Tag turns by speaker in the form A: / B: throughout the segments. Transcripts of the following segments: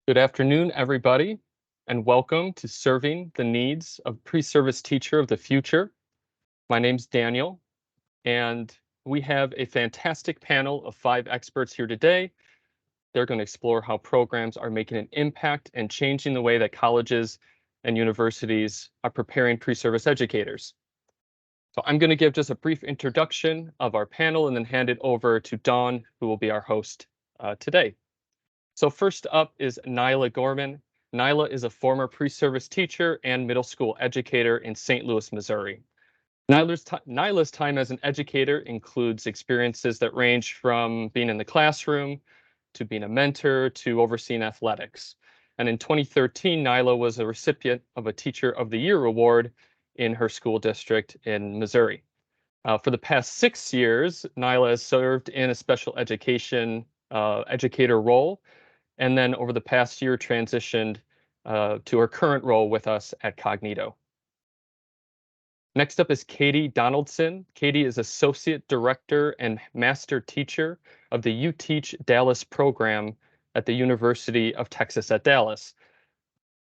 A: Good afternoon, everybody, and welcome to Serving the Needs of Pre-Service Teacher of the Future. My name's Daniel, and we have a fantastic panel of 5 experts here today. They're going to explore how programs are making an impact and changing the way that colleges and universities are preparing pre-service educators. So I'm going to give just a brief introduction of our panel and then hand it over to Dawn, who will be our host today. So first up is Nila Gorman. Nila is a former pre-service teacher and middle school educator in St. Louis, Missouri. Nila's time as an educator includes experiences that range from being in the classroom to being a mentor to overseeing athletics. And in 2013, Nila was a recipient of a Teacher of the Year award in her school district in Missouri. For the past 6 years, Nila has served in a special education educator role, and then over the past year transitioned to her current role with us at Kognito. Next up is Katie Donaldson. Katie is Associate Director and Master Teacher of the You Teach Dallas program at the University of Texas at Dallas.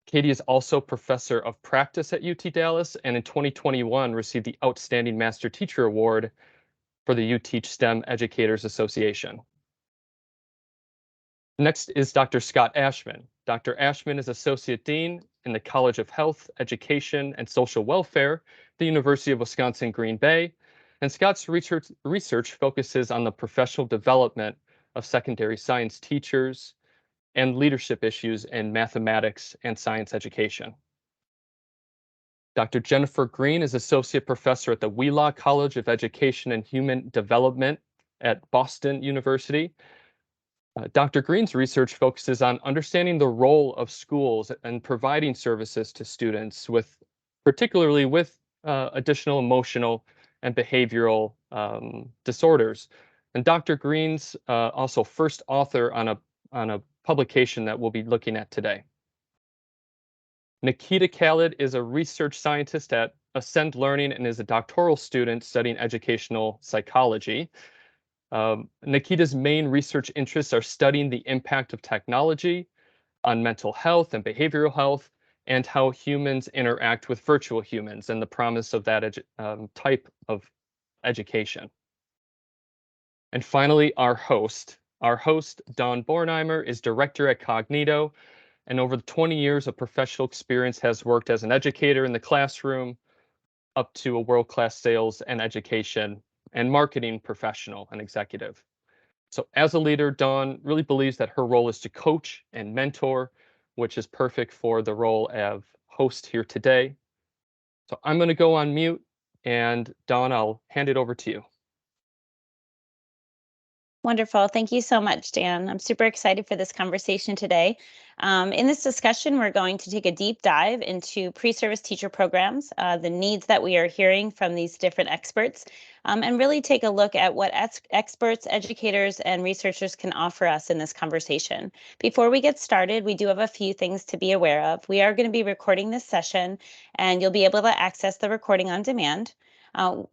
A: Katie is also Professor of Practice at UT Dallas, and in 2021 received the Outstanding Master Teacher Award for the You Teach STEM Educators Association. Next is Dr. Scott Ashmann. Dr. Ashmann is Associate Dean in the College of Health, Education, and Social Welfare, the University of Wisconsin-Green Bay, and Scott's research focuses on the professional development of secondary science teachers and leadership issues in mathematics and science education. Dr. Jennifer Green is Associate Professor at the Wheelock College of Education and Human Development at Boston University. Dr. Green's research focuses on understanding the role of schools and providing services to students particularly with additional emotional and behavioral disorders. And Dr. Green's also first author on a publication that we'll be looking at today. Nikita Khalid is a research scientist at Ascend Learning and is a doctoral student studying educational psychology. Nikita's main research interests are studying the impact of technology on mental health and behavioral health, and how humans interact with virtual humans and the promise of that type of education. And finally, our host, Dawn Bornheimer, is director at Kognito, and over the 20 years of professional experience has worked as an educator in the classroom up to a world-class sales and education and marketing professional and executive. So as a leader, Dawn really believes that her role is to coach and mentor, which is perfect for the role of host here today. So I'm going to go on mute, and Dawn, I'll hand it over to you.
B: Wonderful. Thank you so much, Dan. I'm super excited for this conversation today. In this discussion, we're going to take a deep dive into pre-service teacher programs, the needs that we are hearing from these different experts, and really take a look at what experts, educators, and researchers can offer us in this conversation. Before we get started, we do have a few things to be aware of. We are going to be recording this session, and you'll be able to access the recording on demand.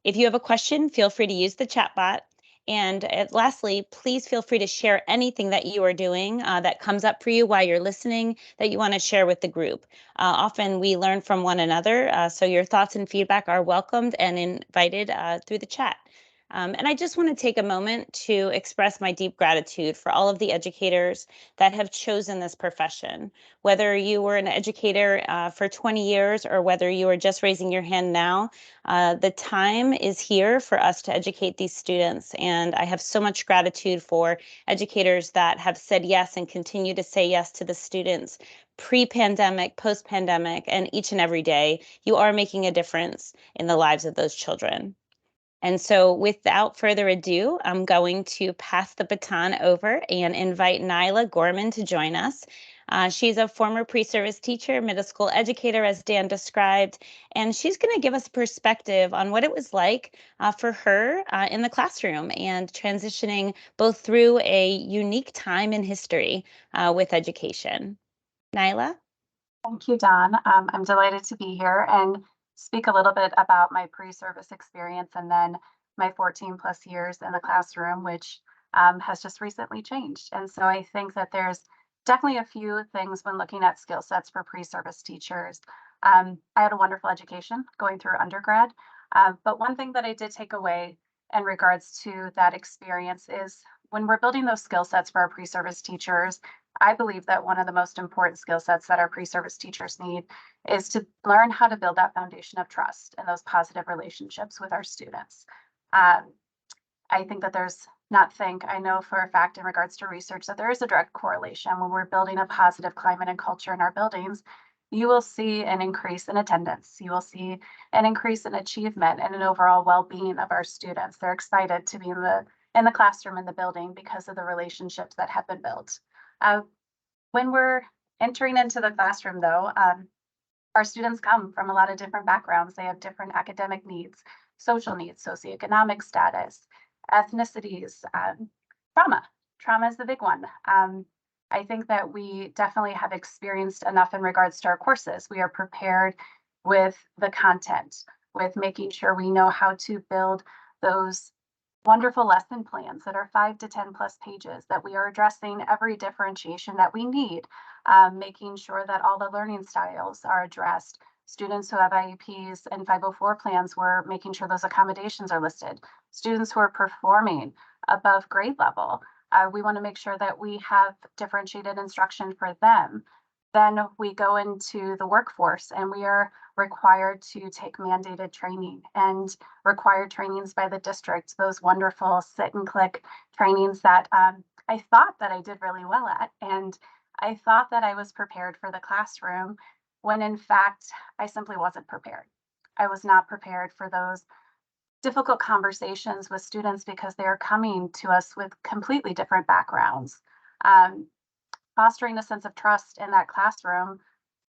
B: If you have a question, feel free to use the chat bot. And lastly, please feel free to share anything that you are doing that comes up for you while you're listening that you want to share with the group. Often we learn from one another, so your thoughts and feedback are welcomed and invited through the chat. And I just want to take a moment to express my deep gratitude for all of the educators that have chosen this profession. Whether you were an educator for 20 years or whether you are just raising your hand now, the time is here for us to educate these students. And I have so much gratitude for educators that have said yes and continue to say yes to the students pre-pandemic, post-pandemic, and each and every day. You are making a difference in the lives of those children. And so without further ado, I'm going to pass the baton over and invite Nila Gorman to join us. She's a former pre-service teacher, middle school educator, as Dan described, and she's going to give us a perspective on what it was like for her in the classroom and transitioning both through a unique time in history with education. Nila?
C: Thank you, Dawn. I'm delighted to be here and speak a little bit about my pre-service experience and then my 14 plus years in the classroom, which has just recently changed. And so I think that there's definitely a few things when looking at skill sets for pre-service teachers. I had a wonderful education going through undergrad, but one thing that I did take away in regards to that experience is when we're building those skill sets for our pre-service teachers, I believe that one of the most important skill sets that our pre-service teachers need is to learn how to build that foundation of trust and those positive relationships with our students. Um, I think that I know for a fact in regards to research that there is a direct correlation when we're building a positive climate and culture in our buildings. You will see an increase in attendance. You will see an increase in achievement and an overall well-being of our students. They're excited to be in the classroom in the building because of the relationships that have been built. When we're entering into the classroom, though, our students come from a lot of different backgrounds. They have different academic needs, social needs, socioeconomic status, ethnicities, trauma. Trauma is the big one. I think that we definitely have experienced enough in regards to our courses. We are prepared with the content, with making sure we know how to build those wonderful lesson plans that are 5 to 10 plus pages, that we are addressing every differentiation that we need, making sure that all the learning styles are addressed. Students who have IEPs and 504 plans, we're making sure those accommodations are listed. Students who are performing above grade level, we want to make sure that we have differentiated instruction for them. Then we go into the workforce and we are required to take mandated training and required trainings by the district, those wonderful sit and click trainings that I thought that I did really well at. And I thought that I was prepared for the classroom when in fact, I simply wasn't prepared. I was not prepared for those difficult conversations with students because they are coming to us with completely different backgrounds. Fostering a sense of trust in that classroom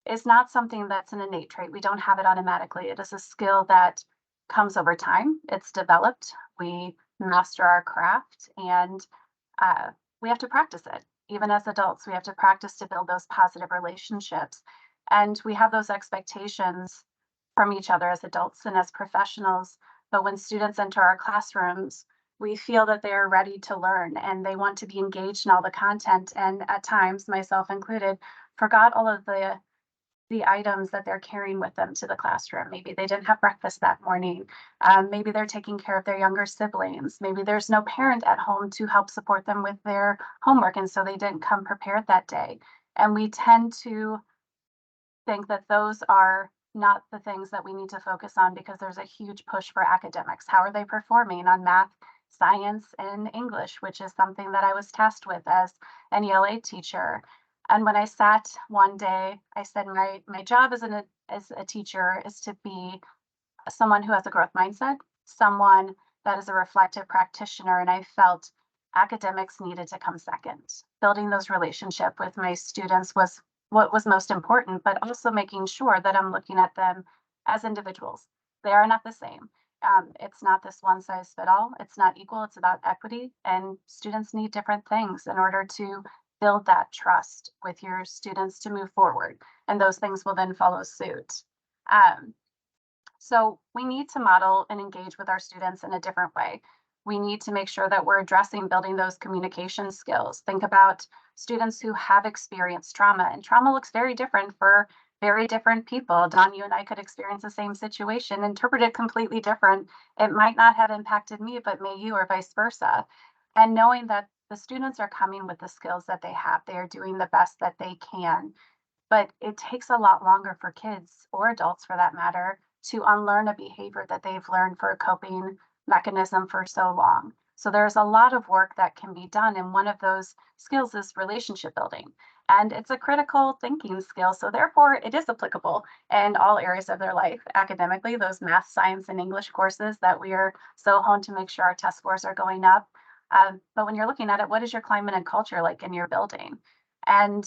C: is not something that's an innate trait. We don't have it automatically. It is a skill that comes over time. It's developed. We master our craft and we have to practice it. Even as adults, we have to practice to build those positive relationships. And we have those expectations from each other as adults and as professionals. But when students enter our classrooms, we feel that they are ready to learn and they want to be engaged in all the content. And at times, myself included, forgot all of the items that they're carrying with them to the classroom. Maybe they didn't have breakfast that morning. Maybe they're taking care of their younger siblings. Maybe there's no parent at home to help support them with their homework, and so they didn't come prepared that day. And we tend to think that those are not the things that we need to focus on because there's a huge push for academics. How are they performing on math, science, and English, which is something that I was tasked with as an ELA teacher. And when I sat one day, I said, my job as a teacher is to be someone who has a growth mindset, someone that is a reflective practitioner. And I felt academics needed to come second. Building those relationships with my students was what was most important, but also making sure that I'm looking at them as individuals. They are not the same. It's not this one size fit all. It's not equal. It's about equity, and students need different things in order to build that trust with your students to move forward. And those things will then follow suit. So we need to model and engage with our students in a different way. We need to make sure that we're addressing building those communication skills. Think about students who have experienced trauma, and trauma looks very different for very different people. Don, you and I could experience the same situation, interpret it completely different. It might not have impacted me, but may you, or vice versa. And knowing that the students are coming with the skills that they have, they are doing the best that they can. But it takes a lot longer for kids or adults for that matter to unlearn a behavior that they've learned for a coping mechanism for so long. So there's a lot of work that can be done. And one of those skills is relationship building. And it's a critical thinking skill. So therefore, it is applicable in all areas of their life. Academically, those math, science, and English courses that we are so honed to make sure our test scores are going up. But when you're looking at it, what is your climate and culture like in your building? And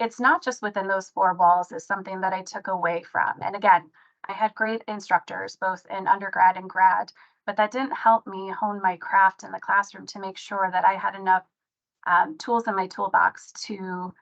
C: it's not just within those four walls is something that I took away from. And again, I had great instructors, both in undergrad and grad, but that didn't help me hone my craft in the classroom to make sure that I had enough tools in my toolbox to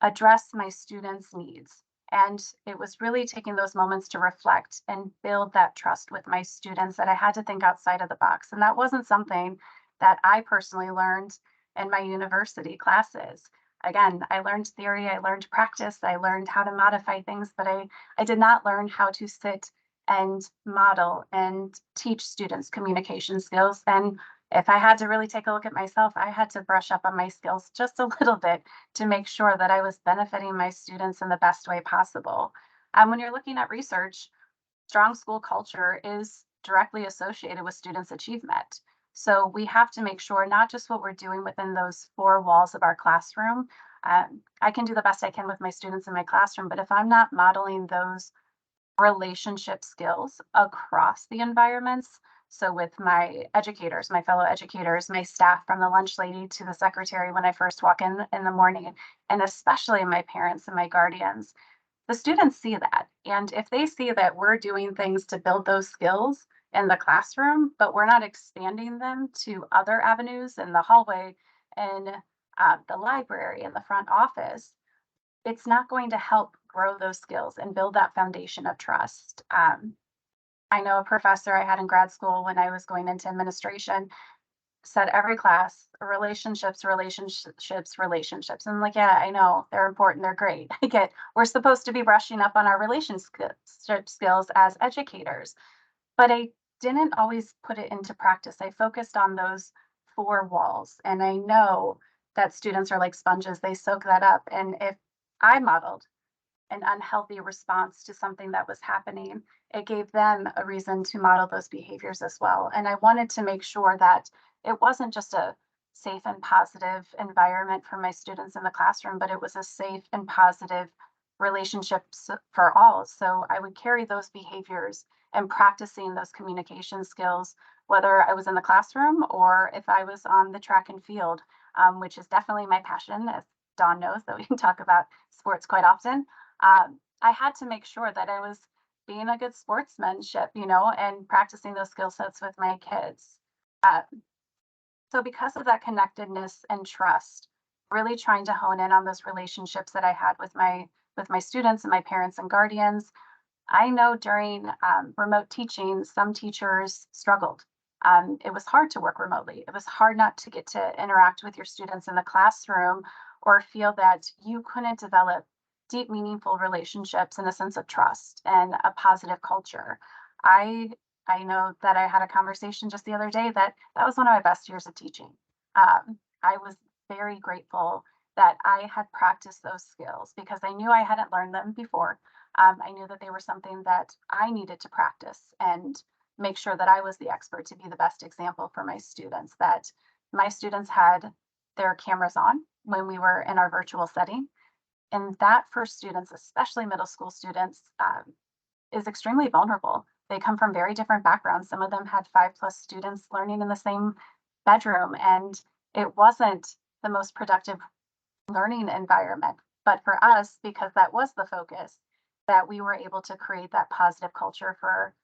C: address my students' needs. And it was really taking those moments to reflect and build that trust with my students that I had to think outside of the box. And that wasn't something that I personally learned in my university classes. Again, I learned theory, I learned practice, I learned how to modify things, but I did not learn how to sit and model and teach students communication skills. And if I had to really take a look at myself, I had to brush up on my skills just a little bit to make sure that I was benefiting my students in the best way possible. When you're looking at research, strong school culture is directly associated with students' achievement. So we have to make sure not just what we're doing within those four walls of our classroom. I can do the best I can with my students in my classroom, but if I'm not modeling those relationship skills across the environments, so with my educators, my fellow educators, my staff, from the lunch lady to the secretary when I first walk in the morning, and especially my parents and my guardians, the students see that. And if they see that we're doing things to build those skills in the classroom, but we're not expanding them to other avenues in the hallway, in the library, in the front office, it's not going to help grow those skills and build that foundation of trust. I know a professor I had in grad school when I was going into administration said every class, relationships, relationships, relationships. And I'm like, yeah, I know they're important, they're great. I get we're supposed to be brushing up on our relationship skills as educators, but I didn't always put it into practice. I focused on those four walls, and I know that students are like sponges, they soak that up. And if I modeled an unhealthy response to something that was happening, it gave them a reason to model those behaviors as well. And I wanted to make sure that it wasn't just a safe and positive environment for my students in the classroom, but it was a safe and positive relationships for all. So I would carry those behaviors and practicing those communication skills, whether I was in the classroom or if I was on the track and field, which is definitely my passion, as Dawn knows that we can talk about sports quite often. I had to make sure that I was being a good sportsmanship, and practicing those skill sets with my kids. Uh, so because of that connectedness and trust, really trying to hone in on those relationships that I had with my students and my parents and guardians. I know during remote teaching, some teachers struggled. It was hard to work remotely. It was hard not to get to interact with your students in the classroom or feel that you couldn't develop deep, meaningful relationships and a sense of trust and a positive culture. I I know that I had a conversation just the other day that was one of my best years of teaching. I was very grateful that I had practiced those skills because I knew I hadn't learned them before. I knew that they were something that I needed to practice and make sure that I was the expert to be the best example for my students, that my students had their cameras on when we were in our virtual setting. And that for students, especially middle school students, is extremely vulnerable. They come from very different backgrounds. Some of them had 5+ students learning in the same bedroom, and it wasn't the most productive learning environment. But for us, because that was the focus, that we were able to create that positive culture for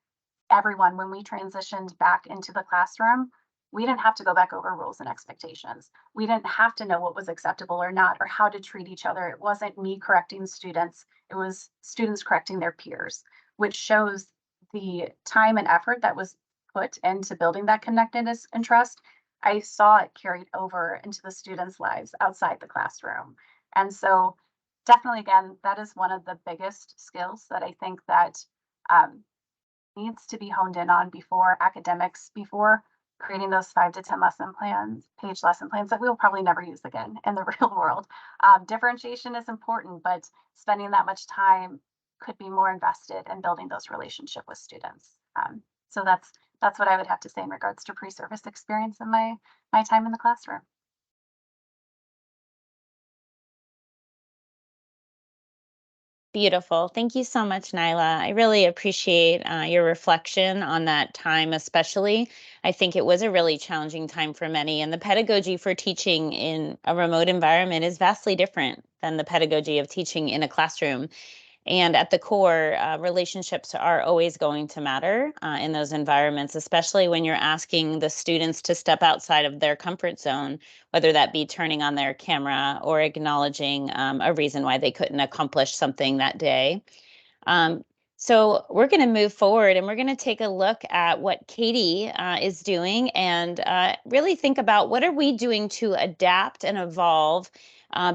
C: everyone when we transitioned back into the classroom. We didn't have to go back over rules and expectations. We didn't have to know what was acceptable or not, or how to treat each other. It wasn't me correcting students, it was students correcting their peers, which shows the time and effort that was put into building that connectedness and trust. I saw it carried over into the students' lives outside the classroom. And so definitely, again, that is one of the biggest skills that I think that um, needs to be honed in on before academics, before creating those 5 to 10 page lesson plans that we'll probably never use again in the real world. Differentiation is important, but spending that much time could be more invested in building those relationships with students. So that's what I would have to say in regards to pre-service experience in my time in the classroom.
B: Beautiful. Thank you so much, Nila. I really appreciate your reflection on that time, especially. I think it was a really challenging time for many, and the pedagogy for teaching in a remote environment is vastly different than the pedagogy of teaching in a classroom. And at the core, relationships are always going to matter in those environments, especially when you're asking the students to step outside of their comfort zone, whether that be turning on their camera or acknowledging a reason why they couldn't accomplish something that day. Um, So we're going to move forward and we're going to take a look at what Katie is doing and really think about what are we doing to adapt and evolve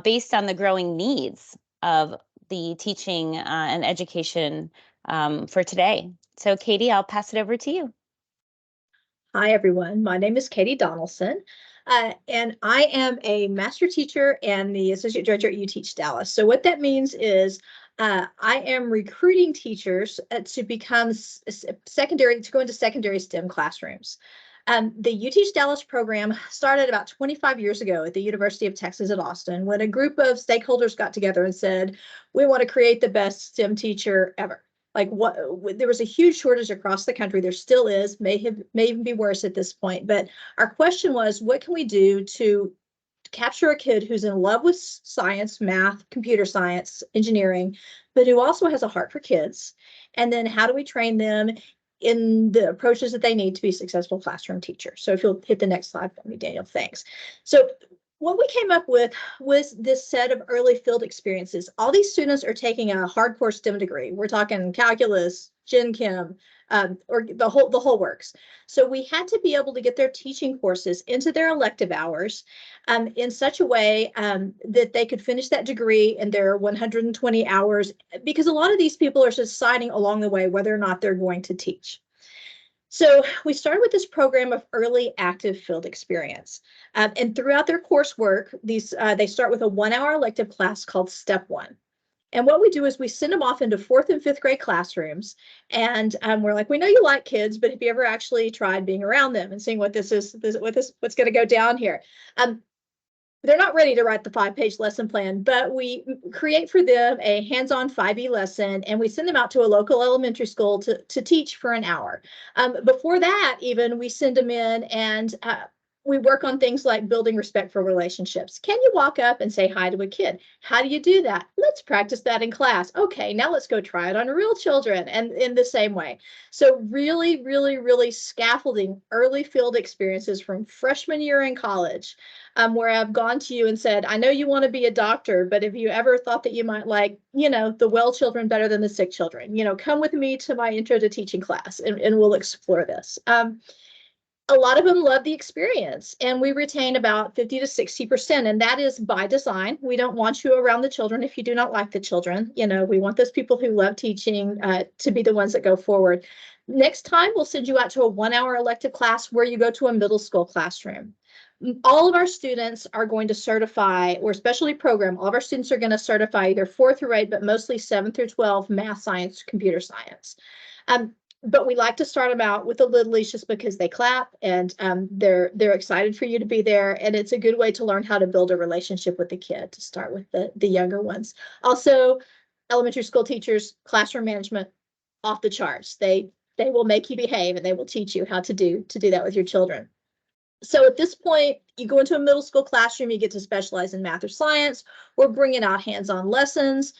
B: based on the growing needs of the teaching and education for today. So Katie, I'll pass it over to you.
D: Hi, everyone. My name is Katie Donaldson, and I am a master teacher and the associate director at UTeach Dallas. So what that means is I am recruiting teachers to become to go into secondary STEM classrooms. The UTeach Dallas program started about 25 years ago at the University of Texas at Austin when a group of stakeholders got together and said, we want to create the best STEM teacher ever. Like there was a huge shortage across the country. There still is, may even be worse at this point. But our question was, what can we do to capture a kid who's in love with science, math, computer science, engineering, but who also has a heart for kids? And then how do we train them in the approaches that they need to be successful classroom teachers? So if you'll hit the next slide for me, Daniel, thanks. So what we came up with was this set of early field experiences. All these students are taking a hardcore STEM degree. We're talking calculus, gen chem, or the whole works. So we had to be able to get their teaching courses into their elective hours in such a way that they could finish that degree in their 120 hours, because a lot of these people are deciding along the way whether or not they're going to teach. So we started with this program of early active field experience. And throughout their coursework, they start with a 1-hour elective class called Step 1. And what we do is we send them off into 4th and 5th grade classrooms. And we're like, we know you like kids, but have you ever actually tried being around them and seeing what's going to go down here? They're not ready to write the 5-page lesson plan, but we create for them a hands-on 5E lesson, and we send them out to a local elementary school to teach for an hour. Before that, even, we send them in and we work on things like building respectful relationships. Can you walk up and say hi to a kid? How do you do that? Let's practice that in class. Okay, now let's go try it on real children, and in the same way. So really, really, really scaffolding early field experiences from freshman year in college, where I've gone to you and said, I know you want to be a doctor, but have you ever thought that you might like, the well children better than the sick children? Come with me to my intro to teaching class and we'll explore this. A lot of them love the experience, and we retain about 50 to 60%, and that is by design. We don't want you around the children if you do not like the children. We want those people who love teaching to be the ones that go forward. Next time, we'll send you out to a 1-hour elective class where you go to a middle school classroom. All of our students are going to certify, or specialty program, all of our students are going to certify either 4th through 8, but mostly 7 through 12, math, science, computer science. But we like to start them out with the littlies just because they clap and they're excited for you to be there. And it's a good way to learn how to build a relationship with the kid, to start with the younger ones. Also, elementary school teachers, classroom management, off the charts. They will make you behave, and they will teach you how to do that with your children. So at this point, you go into a middle school classroom, you get to specialize in math or science. We're bringing out hands-on lessons.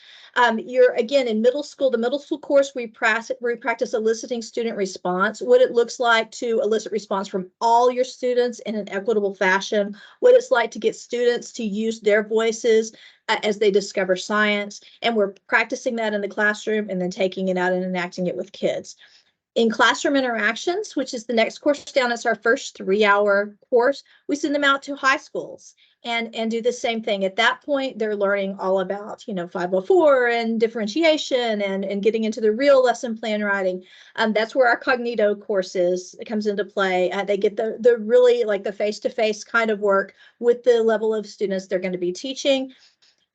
D: You're, again, in middle school, the middle school course, we practice eliciting student response, what it looks like to elicit response from all your students in an equitable fashion, what it's like to get students to use their voices as they discover science. And we're practicing that in the classroom and then taking it out and enacting it with kids. In classroom interactions, which is the next course down, it's our first 3-hour course, we send them out to high schools and do the same thing. At that point, they're learning all about, 504 and differentiation and getting into the real lesson plan writing. That's where our Kognito courses comes into play. They get the really like the face-to-face kind of work with the level of students they're going to be teaching.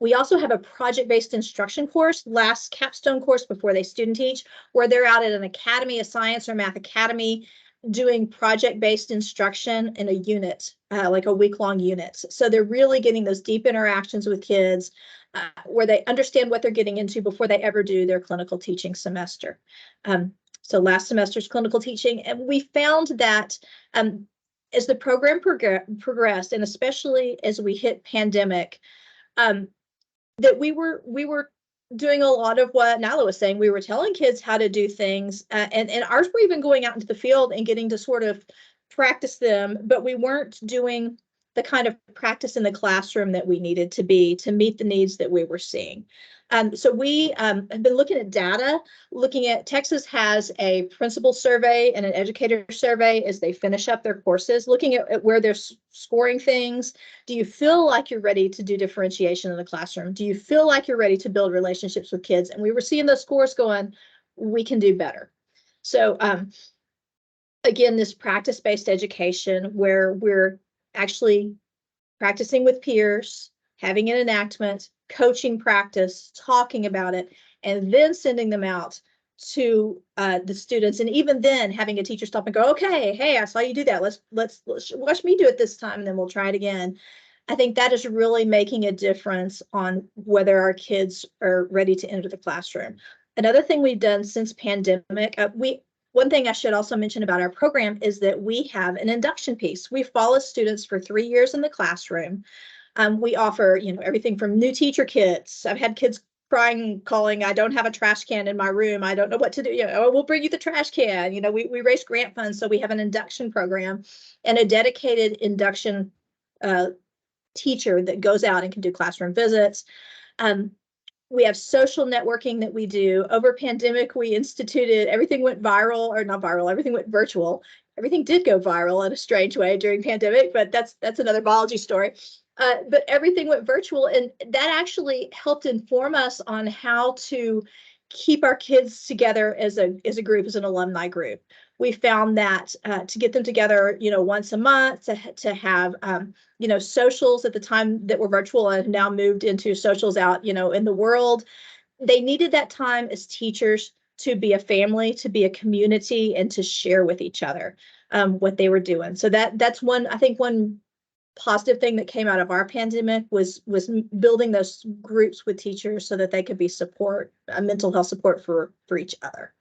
D: We also have a project-based instruction course, last capstone course before they student teach, where they're out at an academy, a science or math academy, doing project-based instruction in a unit, like a week-long unit. So they're really getting those deep interactions with kids where they understand what they're getting into before they ever do their clinical teaching semester. So last semester's clinical teaching, and we found that as the program progressed, and especially as we hit pandemic, that we were doing a lot of what Nila was saying. We were telling kids how to do things, and ours were even going out into the field and getting to sort of practice them, but we weren't doing the kind of practice in the classroom that we needed to be to meet the needs that we were seeing. So we have been looking at data, looking at Texas has a principal survey and an educator survey as they finish up their courses, looking at where they're scoring things. Do you feel like you're ready to do differentiation in the classroom? Do you feel like you're ready to build relationships with kids? And we were seeing those scores going, we can do better. So again, this practice-based education where we're actually practicing with peers, having an enactment, coaching practice, talking about it, and then sending them out to the students. And even then having a teacher stop and go, okay, hey, I saw you do that. Let's watch me do it this time, and then we'll try it again. I think that is really making a difference on whether our kids are ready to enter the classroom. Another thing we've done since pandemic, one thing I should also mention about our program is that we have an induction piece. We follow students for 3 years in the classroom. We offer, everything from new teacher kits. I've had kids crying, calling, I don't have a trash can in my room. I don't know what to do. We'll bring you the trash can. We raise grant funds, so we have an induction program and a dedicated induction teacher that goes out and can do classroom visits. We have social networking that we do. Over pandemic, we instituted, everything went viral, or not viral, everything went virtual. Everything did go viral in a strange way during pandemic, but that's another biology story. But everything went virtual, and that actually helped inform us on how to keep our kids together as a group, as an alumni group. We found that to get them together, once a month, to have socials at the time that were virtual and now moved into socials out, in the world. They needed that time as teachers to be a family, to be a community, and to share with each other what they were doing. So that's one positive thing that came out of our pandemic was building those groups with teachers so that they could be mental health support for each other.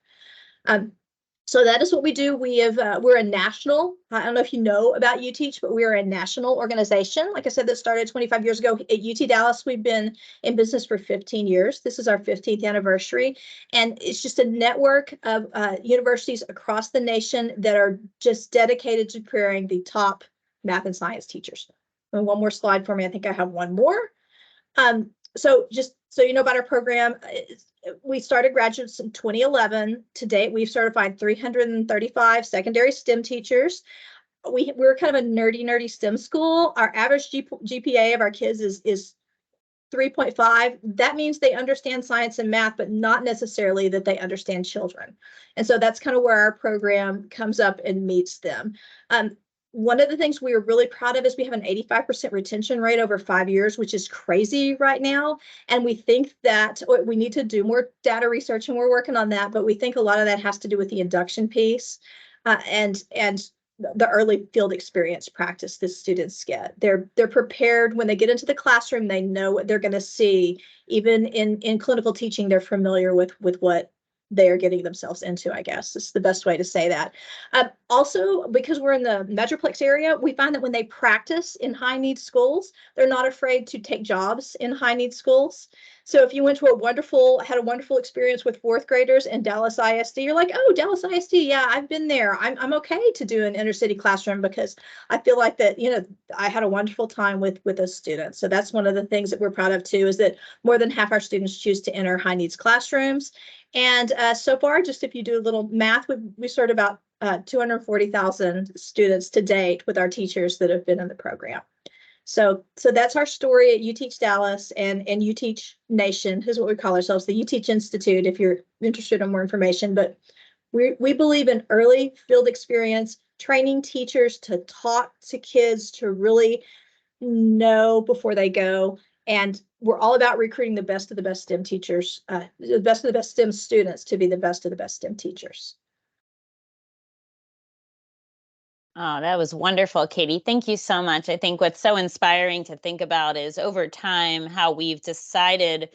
D: So that is what we do. We're a national, I don't know if you know about UTeach, but we're a national organization. Like I said, that started 25 years ago at UT Dallas. We've been in business for 15 years. This is our 15th anniversary. And it's just a network of universities across the nation that are just dedicated to preparing the top math and science teachers. And one more slide for me. I think I have one more. So just so you know about our program, we started graduates in 2011. To date, we've certified 335 secondary STEM teachers. We're kind of a nerdy STEM school. Our average GPA of our kids is 3.5. That means they understand science and math, but not necessarily that they understand children. And so that's kind of where our program comes up and meets them. One of the things we are really proud of is we have an 85% retention rate over 5 years, which is crazy right now. And we think that we need to do more data research, and we're working on that. But we think a lot of that has to do with the induction piece and the early field experience practice that students get. They're prepared when they get into the classroom. They know what they're going to see. Even in clinical teaching, they're familiar with what they are getting themselves into, I guess. It's the best way to say that. Also, because we're in the Metroplex area, we find that when they practice in high need schools, they're not afraid to take jobs in high need schools. So if you went to had a wonderful experience with 4th graders in Dallas ISD, you're like, oh, Dallas ISD, yeah, I've been there. I'm okay to do an inner city classroom because I feel like that, I had a wonderful time with those students. So that's one of the things that we're proud of too, is that more than half our students choose to enter high needs classrooms. And so far, just if you do a little math, we served about 240,000 students to date with our teachers that have been in the program. So that's our story at UTeach Dallas and UTeach Nation is what we call ourselves, the UTeach Institute, if you're interested in more information. But we believe in early field experience, training teachers to talk to kids, to really know before they go. And we're all about recruiting the best of the best STEM teachers, the best of the best STEM students to be the best of the best STEM teachers.
B: Oh, that was wonderful, Katie. Thank you so much. I think what's so inspiring to think about is over time how we've decided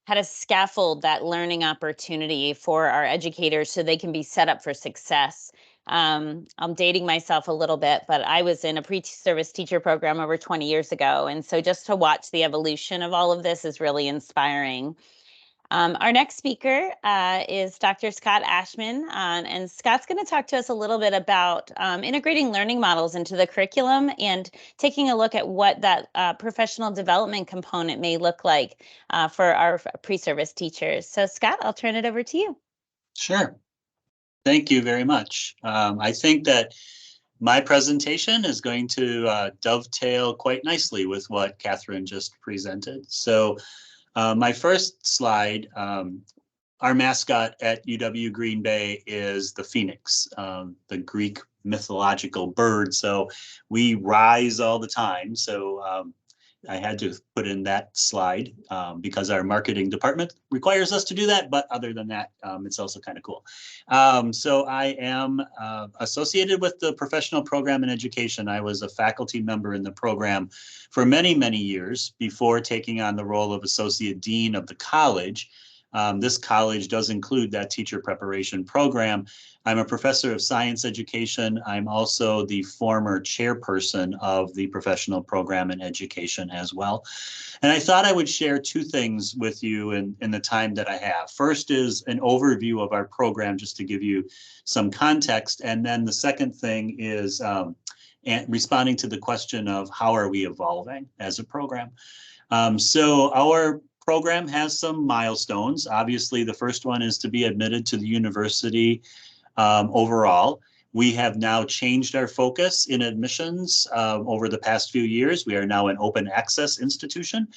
B: how to scaffold that learning opportunity for our educators so they can be set up for success. I'm dating myself a little bit, but I was in a pre-service teacher program over 20 years ago. And so just to watch the evolution of all of this is really inspiring. Our next speaker is Dr. Scott Ashmann, and Scott's going to talk to us a little bit about integrating learning models into the curriculum and taking a look at what that professional development component may look like for our pre-service teachers. So Scott, I'll turn it over to you.
E: Sure. Thank you very much. I think that my presentation is going to dovetail quite nicely with what Catherine just presented. So my first slide, our mascot at UW Green Bay is the phoenix, the Greek mythological bird. So we rise all the time. So I had to put in that slide because our marketing department requires us to do that. But other than that, it's also kind of cool. So I am associated with the professional program in education. I was a faculty member in the program for many, many years before taking on the role of associate dean of the college. This college does include that teacher preparation program. I'm a professor of science education. I'm also the former chairperson of the professional program in education as well. And I thought I would share two things with you in the time that I have. First is an overview of our program, just to give you some context. And then the second thing is responding to the question of how are we evolving as a program. So our program has some milestones. Obviously, the first one is to be admitted to the university overall. We have now changed our focus in admissions over the past few years. We are now an open access institution.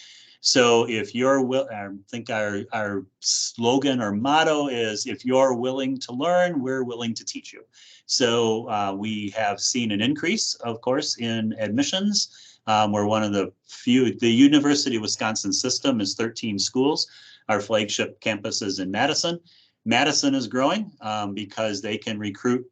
E: So if you're I think our slogan or motto is, if you're willing to learn, we're willing to teach you. So we have seen an increase, of course, in admissions. We're one of the few. The University of Wisconsin system is 13 schools. Our flagship campus is in Madison. Madison is growing because they can recruit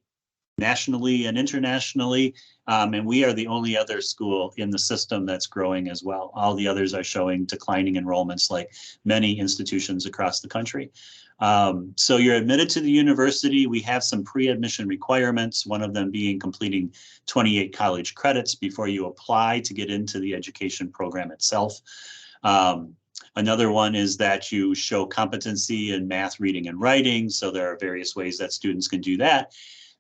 E: nationally and internationally, and we are the only other school in the system that's growing as well. All the others are showing declining enrollments, like many institutions across the country. So you're admitted to the university. We have some pre-admission requirements, one of them being completing 28 college credits before you apply to get into the education program itself. Another one is that you show competency in math, reading, and writing. So there are various ways that students can do that.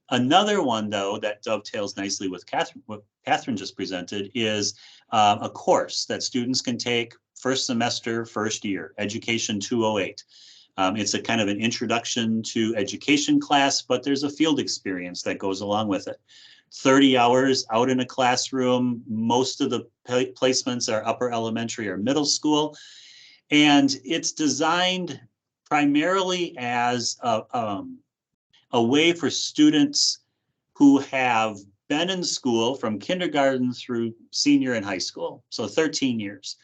E: Another one, though, that dovetails nicely with what Catherine just presented is a course that students can take first semester, first year, Education 208. It's a kind of an introduction to education class, but there's a field experience that goes along with it. 30 hours out in a classroom. Most of the placements are upper elementary or middle school. And it's designed primarily as a way for students who have been in school from kindergarten through senior and high school, so 13 years.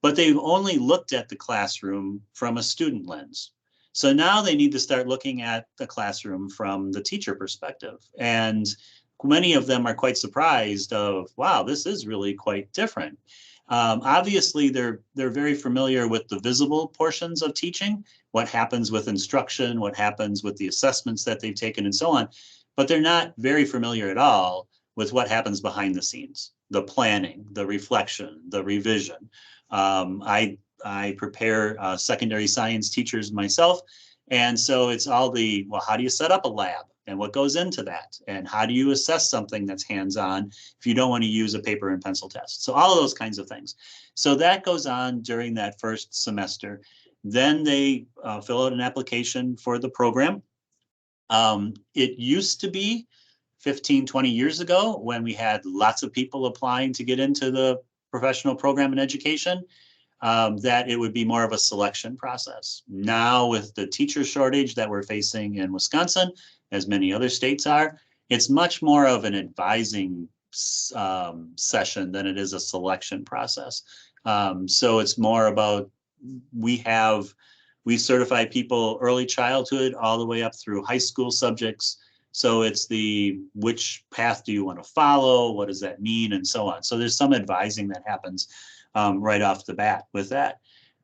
E: But they've only looked at the classroom from a student lens. So now they need to start looking at the classroom from the teacher perspective. And many of them are quite surprised of, wow, this is really quite different. Obviously, they're very familiar with the visible portions of teaching, what happens with instruction, what happens with the assessments that they've taken and so on, but they're not very familiar at all with what happens behind the scenes, the planning, the reflection, the revision. I prepare secondary science teachers myself, and so it's all the, well, how do you set up a lab? And what goes into that? And how do you assess something that's hands-on if you don't want to use a paper and pencil test? So all of those kinds of things. So that goes on during that first semester. Then they fill out an application for the program. It used to be 15, 20 years ago when we had lots of people applying to get into the professional program in education, that it would be more of a selection process. Now with the teacher shortage that we're facing in Wisconsin, as many other states are, it's much more of an advising session than it is a selection process. So it's more about, we certify people early childhood all the way up through high school subjects. So it's which path do you want to follow? What does that mean? And so on. So there's some advising that happens right off the bat with that.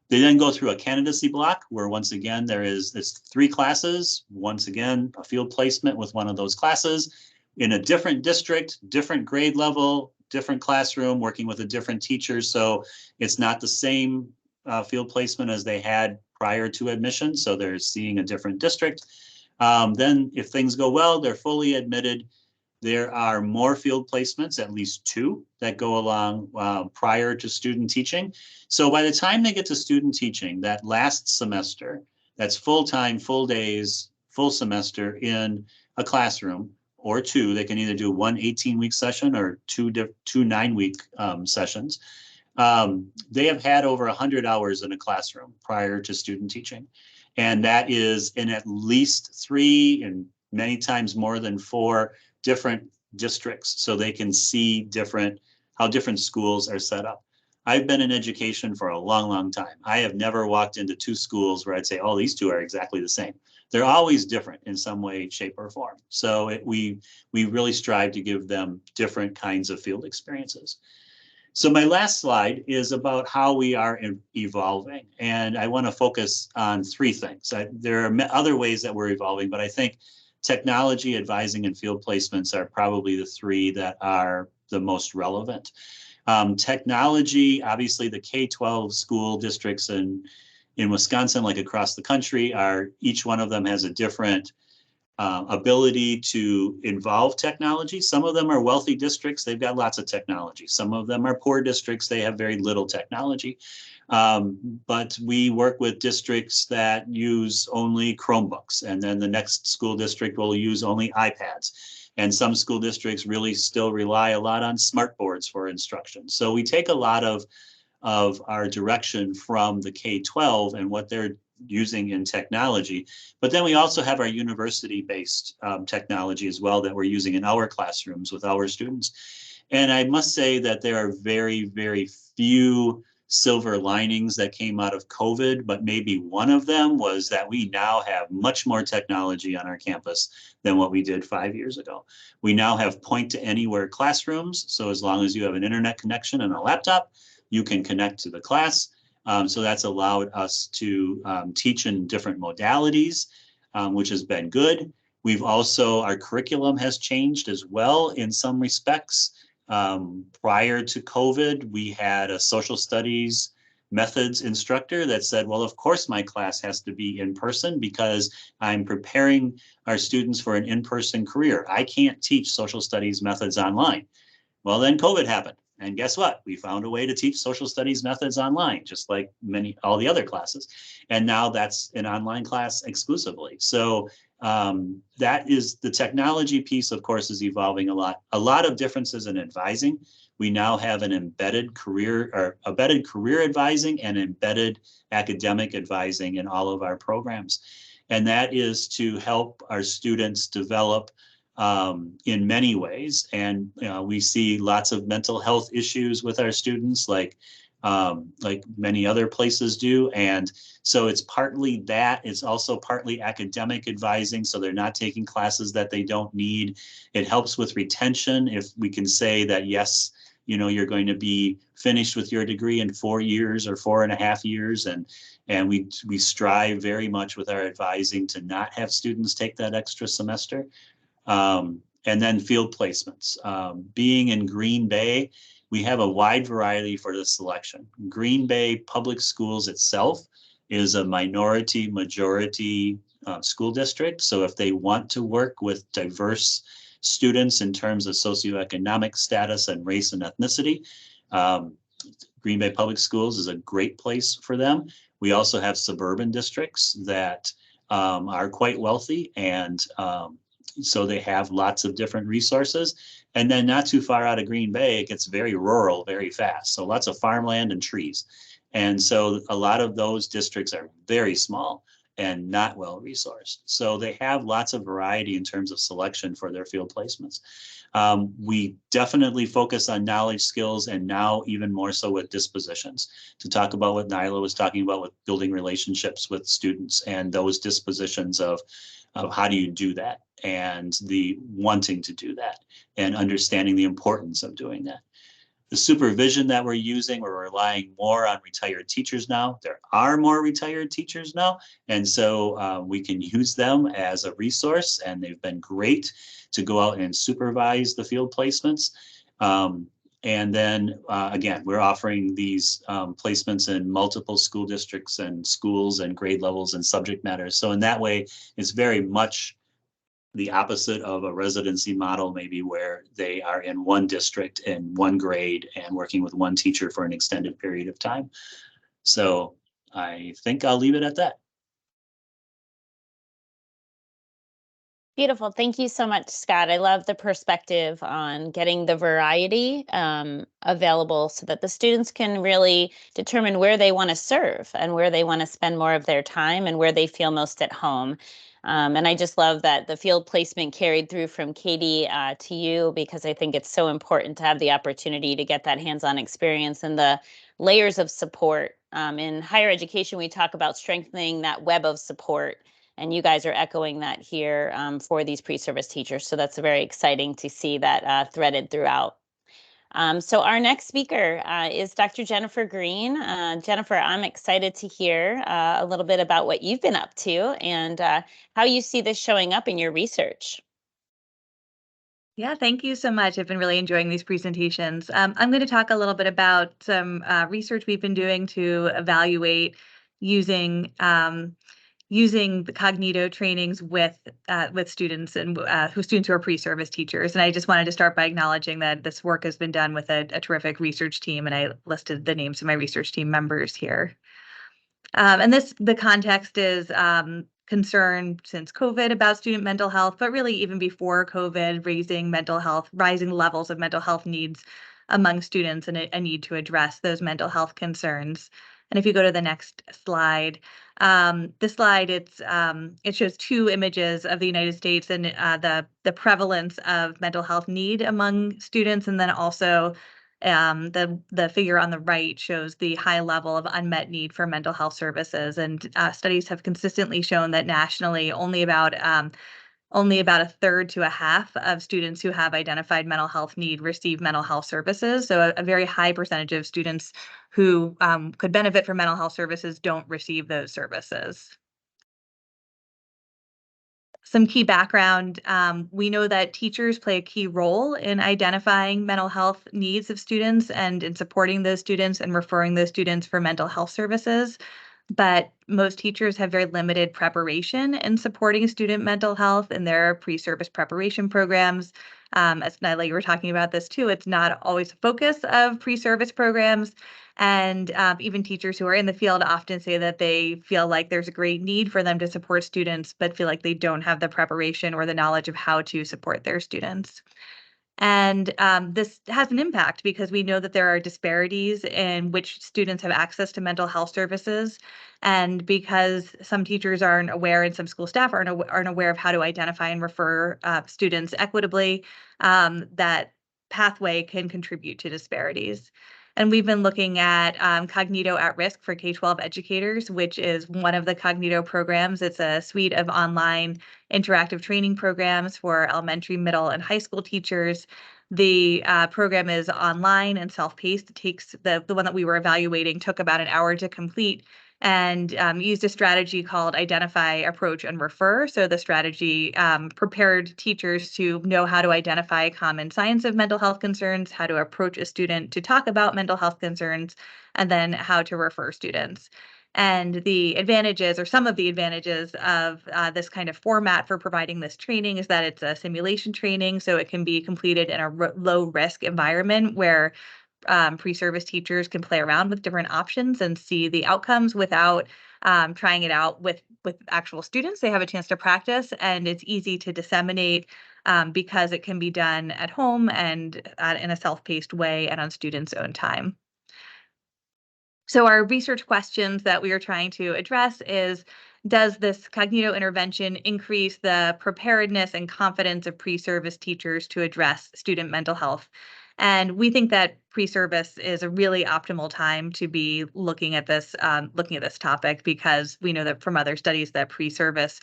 E: They then go through a candidacy block where, once again, it's 3 classes. Once again, a field placement with one of those classes in a different district, different grade level, different classroom, working with a different teacher. So it's not the same field placement as they had prior to admission, so they're seeing a different district. Then if things go well, they're fully admitted. There are more field placements, at least 2, that go along prior to student teaching. So by the time they get to student teaching, that last semester, that's full-time, full days, full semester in a classroom, or 2, they can either do one 18-week session or two 9-week sessions. They have had over 100 hours in a classroom prior to student teaching. And that is in at least 3 and many times more than 4 different districts, so they can see how different schools are set up. I've been in education for a long, long time. I have never walked into 2 schools where I'd say, oh, these 2 are exactly the same. They're always different in some way, shape, or form. So we really strive to give them different kinds of field experiences. So my last slide is about how we are evolving. And I want to focus on 3 things. There are other ways that we're evolving, but I think technology, advising, and field placements are probably the 3 that are the most relevant. Technology, obviously the K-12 school districts in Wisconsin, like across the country, each one of them has a different ability to involve technology. Some of them are wealthy districts, they've got lots of technology. Some of them are poor districts, they have very little technology. But we work with districts that use only Chromebooks, and then the next school district will use only iPads. And some school districts really still rely a lot on smart boards for instruction. So we take a lot of our direction from the K-12 and what they're using in technology. But then we also have our university-based technology as well that we're using in our classrooms with our students. And I must say that there are very, very few silver linings that came out of COVID, but maybe one of them was that we now have much more technology on our campus than what we did 5 years ago. We now have point-to-anywhere classrooms, so as long as you have an internet connection and a laptop, you can connect to the class. So that's allowed us to teach in different modalities, which has been good. We've also, our curriculum has changed as well in some respects. Prior to COVID, we had a social studies methods instructor that said, well, of course my class has to be in person because I'm preparing our students for an in-person career. I can't teach social studies methods online. Well, then COVID happened. And guess what? We found a way to teach social studies methods online, just like all the other classes. And now that's an online class exclusively. So that is the technology piece, of course, is evolving a lot. A lot of differences in advising. We now have an embedded career advising and embedded academic advising in all of our programs. And that is to help our students develop in many ways. And we see lots of mental health issues with our students, like many other places do. And so it's partly that. It's also partly academic advising, so they're not taking classes that they don't need. It helps with retention if we can say that, yes, you're going to be finished with your degree in 4 years or 4.5 years. And we strive very much with our advising to not have students take that extra semester. And then field placements. Being in Green Bay, we have a wide variety for the selection. Green Bay Public Schools itself is a majority school district. So if they want to work with diverse students in terms of socioeconomic status and race and ethnicity, Green Bay Public Schools is a great place for them. We also have suburban districts that are quite wealthy, and so they have lots of different resources. And then not too far out of Green Bay, it gets very rural very fast. So lots of farmland and trees. And so a lot of those districts are very small and not well resourced. So they have lots of variety in terms of selection for their field placements. We definitely focus on knowledge, skills, and now even more so with dispositions, to talk about what Nila was talking about with building relationships with students and those dispositions of how do you do that, and the wanting to do that, and understanding the importance of doing that. The supervision that we're using, we're relying more on retired teachers now. There are more retired teachers now, and so we can use them as a resource, and they've been great to go out and supervise the field placements. And then again, we're offering these placements in multiple school districts and schools and grade levels and subject matters. So in that way, it's very much the opposite of a residency model, maybe where they are in one district and one grade and working with one teacher for an extended period of time. So I think I'll leave it at that.
B: Beautiful. Thank you so much, Scott. I love the perspective on getting the variety available so that the students can really determine where they want to serve and where they want to spend more of their time and where they feel most at home. And I just love that the field placement carried through from Katie to you, because I think it's so important to have the opportunity to get that hands-on experience and the layers of support. In higher education, we talk about strengthening that web of support. And you guys are echoing that here for these pre-service teachers. So that's very exciting to see that threaded throughout. So our next speaker is Dr. Jennifer Green. Jennifer, I'm excited to hear a little bit about what you've been up to and how you see this showing up in your research.
F: Yeah, thank you so much. I've been really enjoying these presentations. I'm going to talk a little bit about some research we've been doing to evaluate using the Kognito trainings with students and students who are pre-service teachers. And I just wanted to start by acknowledging that this work has been done with a terrific research team, and I listed the names of my research team members here. And the context is concern since COVID about student mental health, but really even before COVID, rising levels of mental health needs among students, and a need to address those mental health concerns. And if you go to the next slide, this slide, it shows two images of the United States and the prevalence of mental health need among students, and then also the figure on the right shows the high level of unmet need for mental health services. And studies have consistently shown that nationally, only about a third to a half of students who have identified mental health need receive mental health services. So a very high percentage of students who could benefit from mental health services don't receive those services. Some key background, we know that teachers play a key role in identifying mental health needs of students and in supporting those students and referring those students for mental health services. But most teachers have very limited preparation in supporting student mental health in their pre-service preparation programs. As Nila, you were talking about this too, it's not always a focus of pre-service programs. And even teachers who are in the field often say that they feel like there's a great need for them to support students, but feel like they don't have the preparation or the knowledge of how to support their students. And this has an impact because we know that there are disparities in which students have access to mental health services. And because some teachers aren't aware and some school staff aren't aware of how to identify and refer students equitably, that pathway can contribute to disparities. And we've been looking at Kognito at Risk for K-12 educators, which is one of the Kognito programs. It's a suite of online interactive training programs for elementary, middle, and high school teachers. The program is online and self-paced. It takes the one that we were evaluating took about an hour to complete, and used a strategy called identify, approach, and refer. So the strategy prepared teachers to know how to identify common signs of mental health concerns, how to approach a student to talk about mental health concerns, and then how to refer students. And the advantages, or some of the advantages of this kind of format for providing this training, is that it's a simulation training, so it can be completed in a low risk environment where pre-service teachers can play around with different options and see the outcomes without trying it out with actual students. They have a chance to practice, and it's easy to disseminate because it can be done at home and in a self-paced way and on students' own time. So our research questions that we are trying to address is, does this Kognito intervention increase the preparedness and confidence of pre-service teachers to address student mental health? And we think that pre-service is a really optimal time to be looking at this topic, because we know that from other studies that pre-service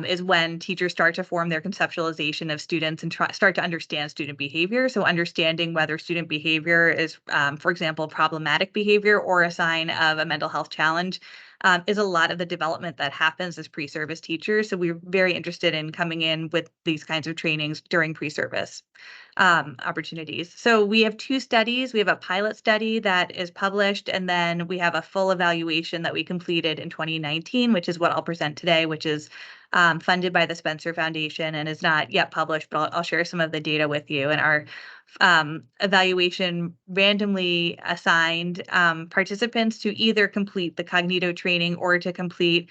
F: is when teachers start to form their conceptualization of students and start to understand student behavior. So understanding whether student behavior is, for example, problematic behavior or a sign of a mental health challenge is a lot of the development that happens as pre-service teachers. So we're very interested in coming in with these kinds of trainings during pre-service opportunities. So we have 2 studies. We have a pilot study that is published, and then we have a full evaluation that we completed in 2019, which is what I'll present today, which is funded by the Spencer Foundation and is not yet published, but I'll share some of the data with you. And our evaluation randomly assigned participants to either complete the Kognito training or to complete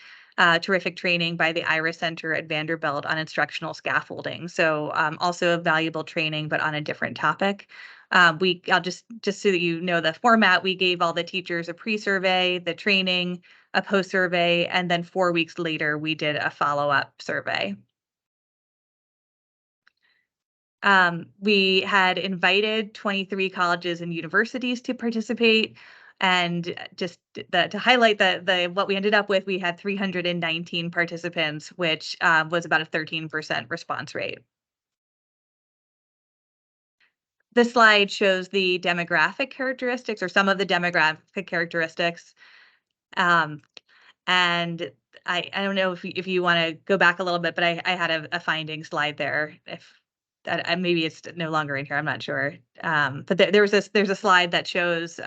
F: terrific training by the IRIS Center at Vanderbilt on instructional scaffolding. So also a valuable training, but on a different topic. I'll just so that you know the format, we gave all the teachers a pre-survey, the training, a post-survey, and then 4 weeks later, we did a follow-up survey. We had invited 23 colleges and universities to participate. And just to highlight what we ended up with, we had 319 participants, which was about a 13% response rate. This slide shows the demographic characteristics, or some of the demographic characteristics. And I don't know if you want to go back a little bit, but I had a finding slide there. If that maybe it's no longer in here, I'm not sure. But there's a slide that shows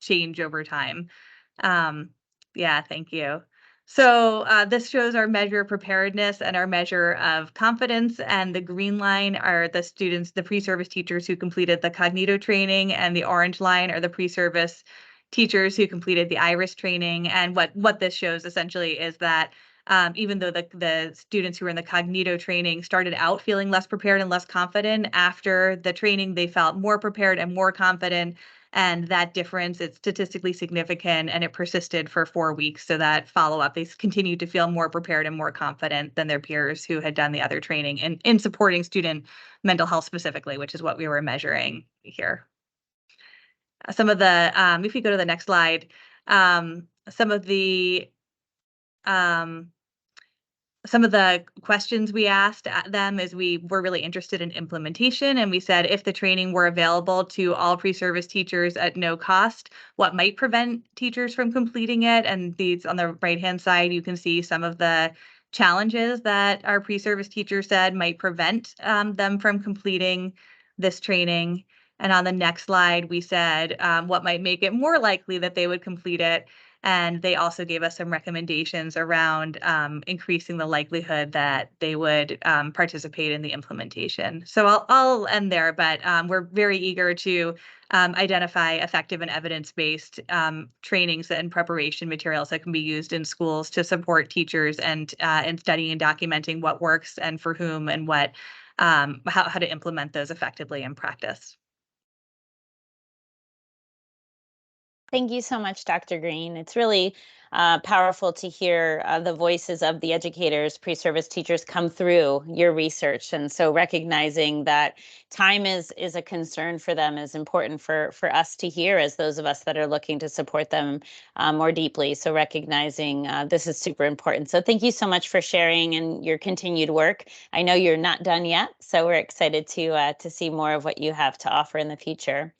F: change over time. Yeah, thank you. So this shows our measure of preparedness and our measure of confidence, and the green line are the students, the pre-service teachers who completed the Kognito training, and the orange line are the pre-service teachers who completed the IRIS training. And what this shows essentially is that even though the students who were in the Kognito training started out feeling less prepared and less confident, after the training they felt more prepared and more confident. And that difference is statistically significant, and it persisted for 4 weeks. So that follow-up, they continued to feel more prepared and more confident than their peers who had done the other training in supporting student mental health specifically, which is what we were measuring here. Some of the, if you go to the next slide, some of the questions we asked them is we were really interested in implementation, and we said if the training were available to all pre-service teachers at no cost, what might prevent teachers from completing it? And these on the right-hand side, you can see some of the challenges that our pre-service teachers said might prevent them from completing this training. And on the next slide, we said what might make it more likely that they would complete it. And they also gave us some recommendations around increasing the likelihood that they would participate in the implementation. So I'll end there, but we're very eager to identify effective and evidence-based trainings and preparation materials that can be used in schools to support teachers and in studying and documenting what works and for whom, and what how to implement those effectively in practice.
B: Thank you so much, Dr. Green. It's really powerful to hear the voices of the educators, pre-service teachers come through your research. And so recognizing that time is a concern for them is important for us to hear, as those of us that are looking to support them more deeply. So recognizing this is super important. So thank you so much for sharing and your continued work. I know you're not done yet, so we're excited to see more of what you have to offer in the future.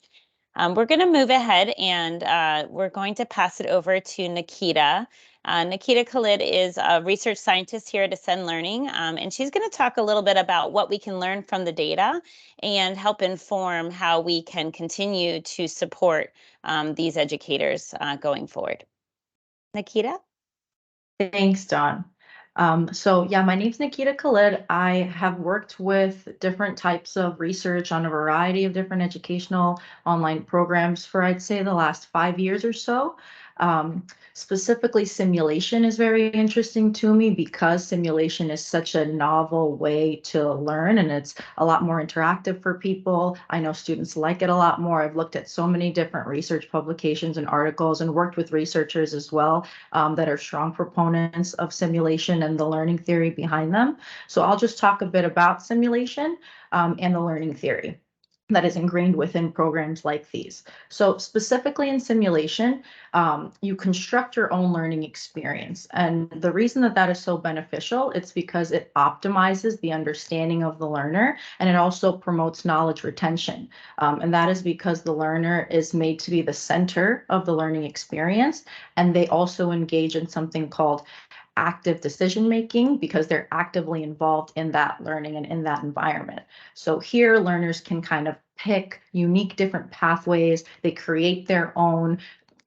B: We're going to move ahead, and we're going to pass it over to Nikita. Nikita Khalid is a research scientist here at Ascend Learning, and she's going to talk a little bit about what we can learn from the data and help inform how we can continue to support these educators going forward. Nikita?
G: Thanks, Dawn. So yeah, my name's Nikita Khalid. I have worked with different types of research on a variety of different educational online programs for, I'd say, the last 5 years or so. Specifically, simulation is very interesting to me because simulation is such a novel way to learn, and it's a lot more interactive for people. I know students like it a lot more. I've looked at so many different research publications and articles and worked with researchers as well that are strong proponents of simulation and the learning theory behind them. So I'll just talk a bit about simulation and the learning theory. that is ingrained within programs like these. So specifically in simulation, you construct your own learning experience. And the reason that that is so beneficial, it's because it optimizes the understanding of the learner, and it also promotes knowledge retention. And that is because the learner is made to be the center of the learning experience, and they also engage in something called active decision making because they're actively involved in that learning and in that environment. So here learners can kind of pick unique different pathways. They create their own,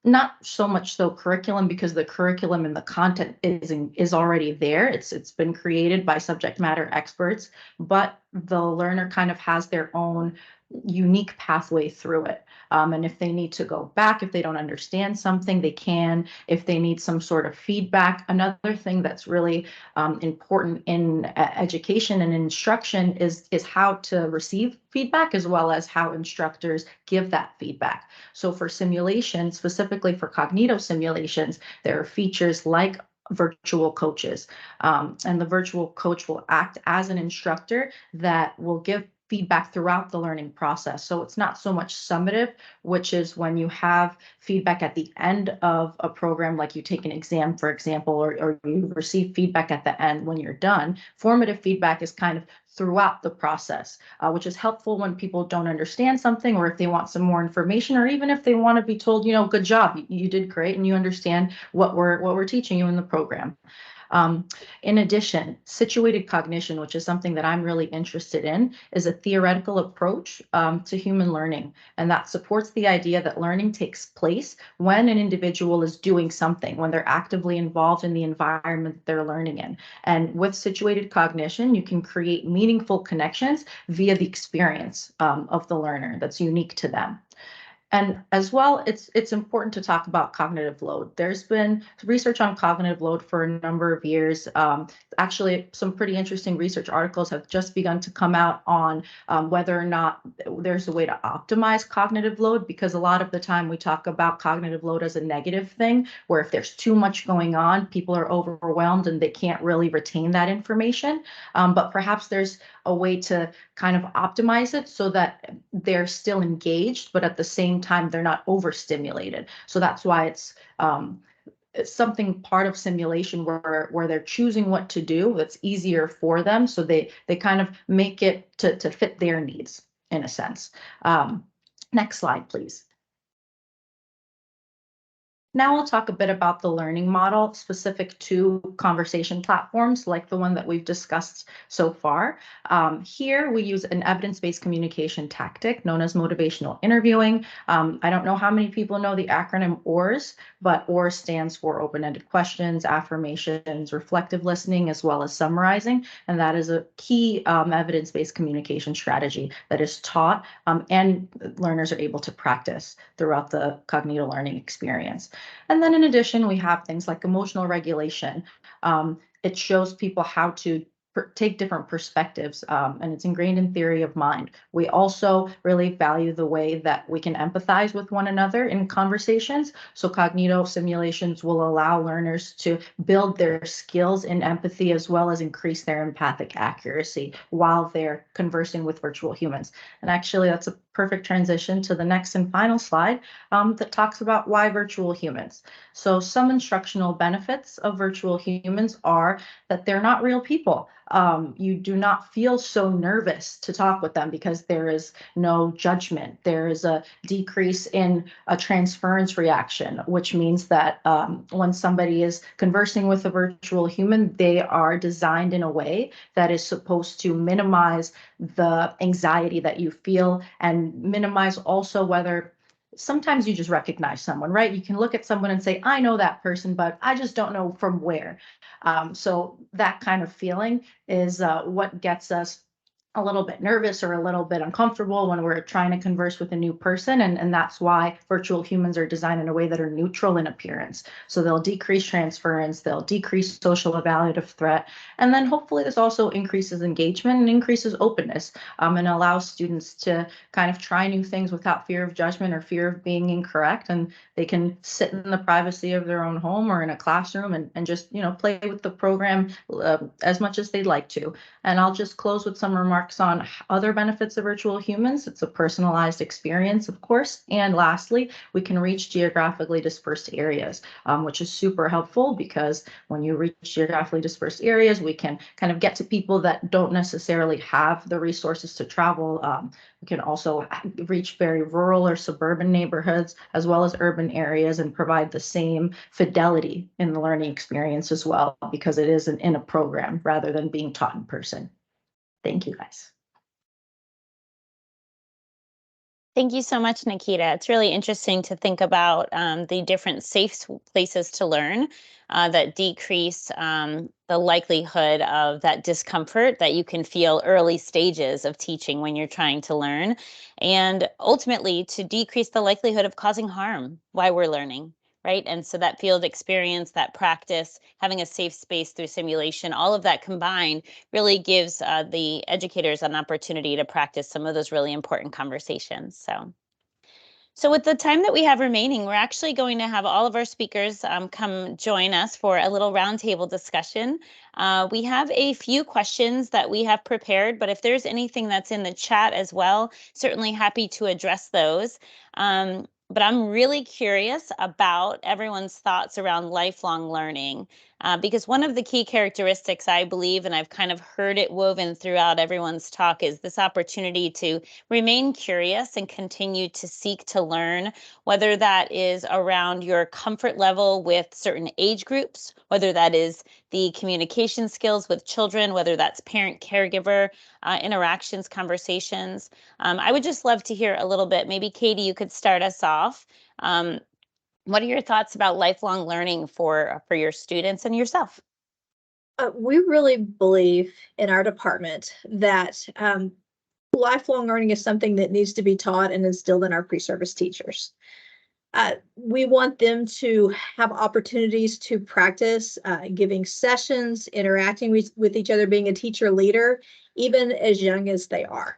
G: not so much so curriculum, because the curriculum and the content is already there. It's been created by subject matter experts, but the learner kind of has their own unique pathway through it. And if they need to go back, if they don't understand something, they can. If they need some sort of feedback, another thing that's really important in education and instruction is how to receive feedback, as well as how instructors give that feedback. So for simulation, specifically for Kognito simulations, there are features like virtual coaches, and the virtual coach will act as an instructor that will give feedback throughout the learning process. So it's not so much summative, which is when you have feedback at the end of a program, like you take an exam, for example, or you receive feedback at the end when you're done. Formative feedback is kind of throughout the process, which is helpful when people don't understand something, or if they want some more information, or even if they want to be told, you know, good job, you did great, and you understand what we're teaching you in the program. In addition, situated cognition, which is something that I'm really interested in, is a theoretical approach to human learning. And that supports the idea that learning takes place when an individual is doing something, when they're actively involved in the environment that they're learning in. And with situated cognition, you can create meaningful connections via the experience of the learner that's unique to them. And as well, it's important to talk about cognitive load. There's been research on cognitive load for a number of years. Actually, some pretty interesting research articles have just begun to come out on whether or not there's a way to optimize cognitive load, because a lot of the time we talk about cognitive load as a negative thing, where if there's too much going on, people are overwhelmed and they can't really retain that information. But perhaps there's a way to kind of optimize it so that they're still engaged, but at the same time, they're not overstimulated. So that's why it's something part of simulation where they're choosing what to do that's easier for them. So they kind of make it to fit their needs in a sense. Next slide, please. Now we'll talk a bit about the learning model specific to conversation platforms like the one that we've discussed so far. Here we use an evidence-based communication tactic known as motivational interviewing. I don't know how many people know the acronym OARS, but OARS stands for open-ended questions, affirmations, reflective listening, as well as summarizing. And that is a key evidence-based communication strategy that is taught and learners are able to practice throughout the Kognito learning experience. And then in addition, we have things like emotional regulation. It shows people how to take different perspectives, and it's ingrained in theory of mind. We also really value the way that we can empathize with one another in conversations. So Kognito simulations will allow learners to build their skills in empathy, as well as increase their empathic accuracy while they're conversing with virtual humans. And actually, that's a perfect transition to the next and final slide that talks about why virtual humans. So some instructional benefits of virtual humans are that they're not real people. You do not feel so nervous to talk with them because there is no judgment. There is a decrease in a transference reaction, which means that when somebody is conversing with a virtual human, they are designed in a way that is supposed to minimize the anxiety that you feel and minimize also whether sometimes you just recognize someone, right? You can look at someone and say, I know that person, but I just don't know from where. So that kind of feeling is what gets us a little bit nervous or a little bit uncomfortable when we're trying to converse with a new person. And that's why virtual humans are designed in a way that are neutral in appearance. So they'll decrease transference, they'll decrease social evaluative threat. And then hopefully this also increases engagement and increases openness and allows students to kind of try new things without fear of judgment or fear of being incorrect. And they can sit in the privacy of their own home or in a classroom and just, you know, play with the program as much as they'd like to. And I'll just close with some remarks remarks on other benefits of virtual humans. It's a personalized experience, of course. And lastly, we can reach geographically dispersed areas, which is super helpful because when you reach geographically dispersed areas, we can kind of get to people that don't necessarily have the resources to travel. We can also reach very rural or suburban neighborhoods as well as urban areas and provide the same fidelity in the learning experience as well, because it is in a program rather than being taught in person. Thank you, guys.
B: Thank you so much, Nikita. It's really interesting to think about the different safe places to learn that decrease the likelihood of that discomfort that you can feel early stages of teaching when you're trying to learn, and ultimately to decrease the likelihood of causing harm while we're learning. Right. And so that field experience, that practice, having a safe space through simulation, all of that combined really gives the educators an opportunity to practice some of those really important conversations. So with the time that we have remaining, we're actually going to have all of our speakers come join us for a little roundtable discussion. We have a few questions that we have prepared, but if there's anything that's in the chat as well, certainly happy to address those. But I'm really curious about everyone's thoughts around lifelong learning, because one of the key characteristics, I believe, and I've kind of heard it woven throughout everyone's talk, is this opportunity to remain curious and continue to seek to learn, whether that is around your comfort level with certain age groups, whether that is the communication skills with children, whether that's parent-caregiver interactions, conversations. I would just love to hear a little bit. Maybe Katie, you could start us off. What are your thoughts about lifelong learning for your students and yourself?
D: We really believe in our department that lifelong learning is something that needs to be taught and instilled in our pre-service teachers. We want them to have opportunities to practice giving sessions, interacting with each other, being a teacher leader, even as young as they are.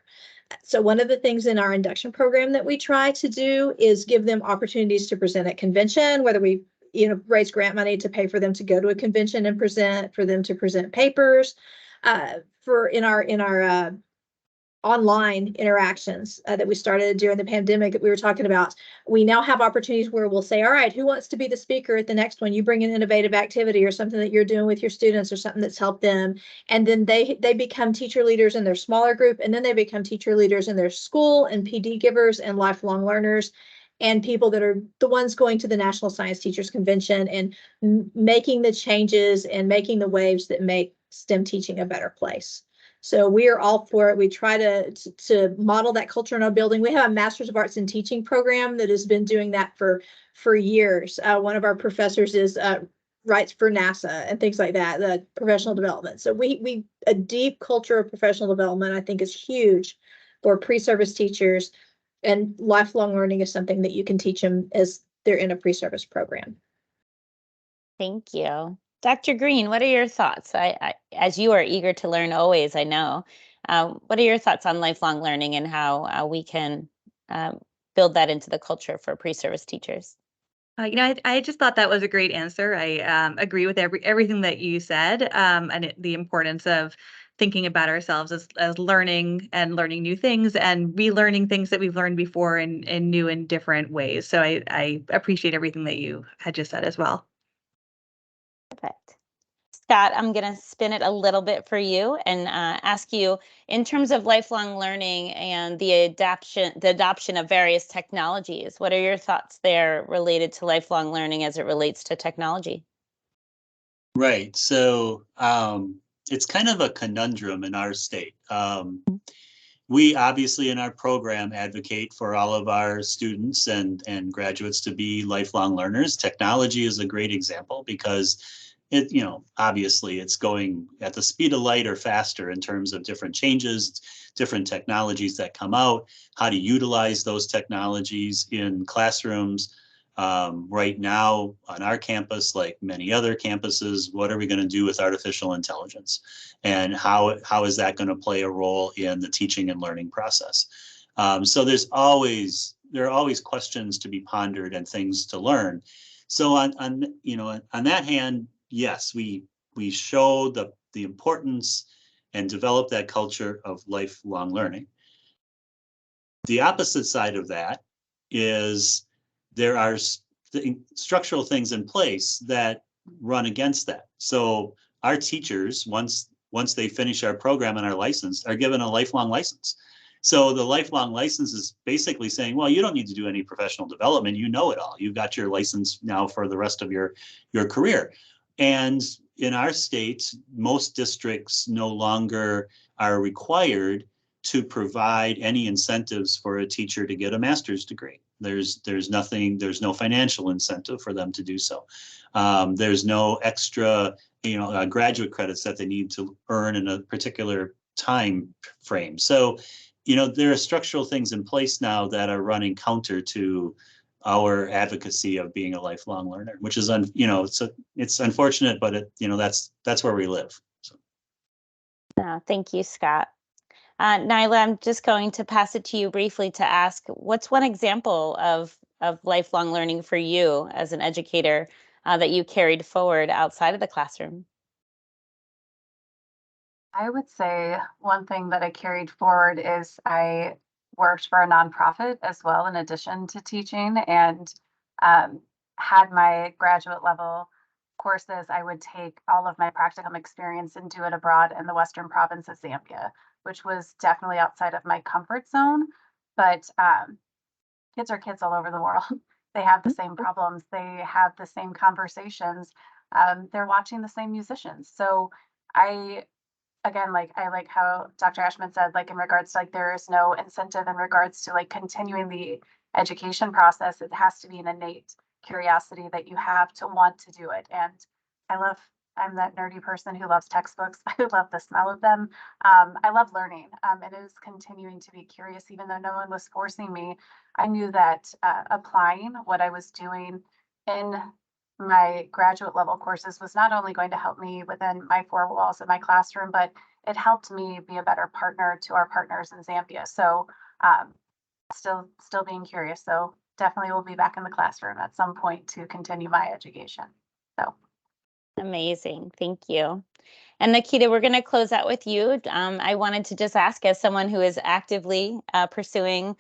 D: So one of the things in our induction program that we try to do is give them opportunities to present at convention, whether we raise grant money to pay for them to go to a convention and present, for them to present papers, in our online interactions that we started during the pandemic that we were talking about. We now have opportunities where we'll say, all right, who wants to be the speaker at the next one? You bring an innovative activity or something that you're doing with your students or something that's helped them. And then they become teacher leaders in their smaller group, and then they become teacher leaders in their school and PD givers and lifelong learners and people that are the ones going to the National Science Teachers Convention and making the changes and making the waves that make STEM teaching a better place. So we are all for it. We try to model that culture in our building. We have a Master's of Arts in Teaching program that has been doing that for years. One of our professors writes for NASA and things like that, the professional development. So we a deep culture of professional development, I think, is huge for pre-service teachers, and lifelong learning is something that you can teach them as they're in a pre-service program.
B: Thank you. Dr. Green, what are your thoughts? As you are eager to learn always, I know. What are your thoughts on lifelong learning and how we can build that into the culture for pre-service teachers?
F: I just thought that was a great answer. I agree with everything that you said, and the importance of thinking about ourselves as learning and learning new things and relearning things that we've learned before in new and different ways. So I appreciate everything that you had just said as well.
B: Perfect. Scott, I'm going to spin it a little bit for you and ask you, in terms of lifelong learning and the adoption of various technologies, what are your thoughts there related to lifelong learning as it relates to technology?
E: Right. So it's kind of a conundrum in our state. We obviously in our program advocate for all of our students and graduates to be lifelong learners. Technology is a great example because obviously it's going at the speed of light or faster in terms of different changes, different technologies that come out, how to utilize those technologies in classrooms. Right now on our campus, like many other campuses, what are we going to do with artificial intelligence? And how is that going to play a role in the teaching and learning process? So there are always questions to be pondered and things to learn. So on that hand, yes, we show the importance and develop that culture of lifelong learning. The opposite side of that is there are structural things in place that run against that. So our teachers, once they finish our program and are licensed, are given a lifelong license. So the lifelong license is basically saying, well, you don't need to do any professional development. You know it all. You've got your license now for the rest of your career. And in our state, most districts no longer are required to provide any incentives for a teacher to get a master's degree. There's no financial incentive for them to do so. There's no extra, graduate credits that they need to earn in a particular time frame. So, there are structural things in place now that are running counter to our advocacy of being a lifelong learner, which is, it's unfortunate, but that's where we live. So.
B: Thank you, Scott. Nila, I'm just going to pass it to you briefly to ask, what's one example of lifelong learning for you as an educator that you carried forward outside of the classroom?
C: I would say one thing that I carried forward is I worked for a nonprofit as well, in addition to teaching, and had my graduate level courses. I would take all of my practicum experience and do it abroad in the Western province of Zambia, which was definitely outside of my comfort zone. But kids are kids all over the world. They have the same problems. They have the same conversations. They're watching the same musicians. So I like how Dr. Ashmann said, like in regards to there is no incentive in regards to continuing the education process. It has to be an innate curiosity that you have to want to do it. And I'm that nerdy person who loves textbooks. I love the smell of them. I love learning. It is continuing to be curious, even though no one was forcing me. I knew that applying what I was doing in my graduate level courses was not only going to help me within my four walls of my classroom, but it helped me be a better partner to our partners in Zambia. So still being curious. So definitely will be back in the classroom at some point to continue my education. So.
B: Amazing. Thank you. And Nikita, we're going to close out with you. I wanted to just ask, as someone who is actively pursuing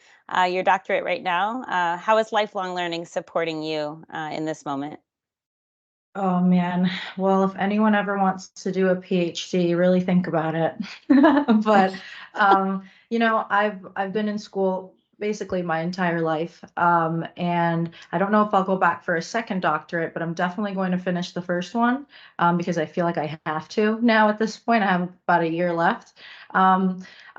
B: your doctorate right now, how is lifelong learning supporting you in this moment?
G: Oh man, well, if anyone ever wants to do a PhD, really think about it. But I've been in school basically my entire life, and I don't know if I'll go back for a second doctorate, but I'm definitely going to finish the first one because I feel like I have to now. At this point, I have about a year left.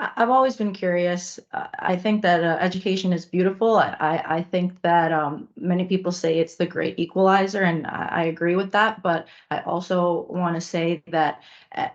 G: I've always been curious. I think that education is beautiful. I think that many people say it's the great equalizer, and I agree with that. But I also want to say that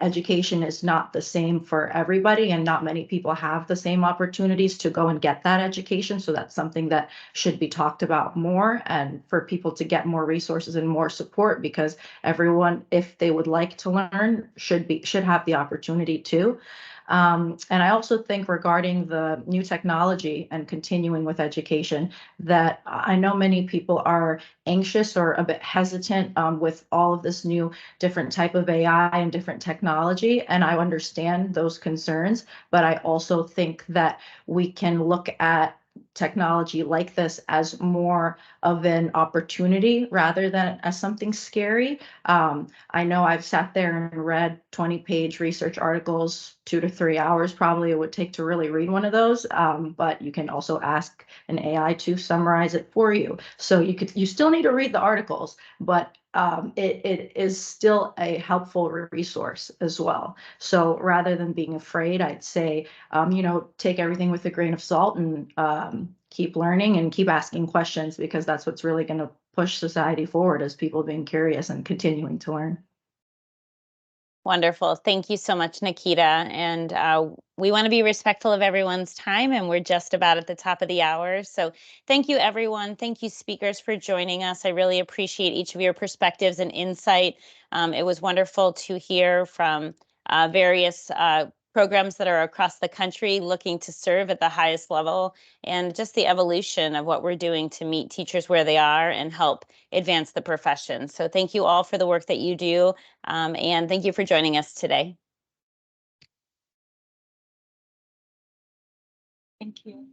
G: education is not the same for everybody, and not many people have the same opportunities to go and get that education. So that's something that should be talked about more, and for people to get more resources and more support, because everyone, if they would like to learn, should have the opportunity to. And I also think, regarding the new technology and continuing with education, that I know many people are anxious or a bit hesitant with all of this new different type of AI and different technology. And I understand those concerns, but I also think that we can look at technology like this as more of an opportunity rather than as something scary. I know I've sat there and read 20-page research articles, 2 to 3 hours probably it would take to really read one of those, but you can also ask an AI to summarize it for you. So you still need to read the articles, but it is still a helpful resource as well. So rather than being afraid, I'd say, take everything with a grain of salt and keep learning and keep asking questions, because that's what's really going to push society forward, as people being curious and continuing to learn.
B: Wonderful. Thank you so much, Nikita. And we want to be respectful of everyone's time, and we're just about at the top of the hour. So thank you, everyone. Thank you, speakers, for joining us. I really appreciate each of your perspectives and insight. It was wonderful to hear from various programs that are across the country looking to serve at the highest level, and just the evolution of what we're doing to meet teachers where they are and help advance the profession. So thank you all for the work that you do, and thank you for joining us today.
H: Thank you.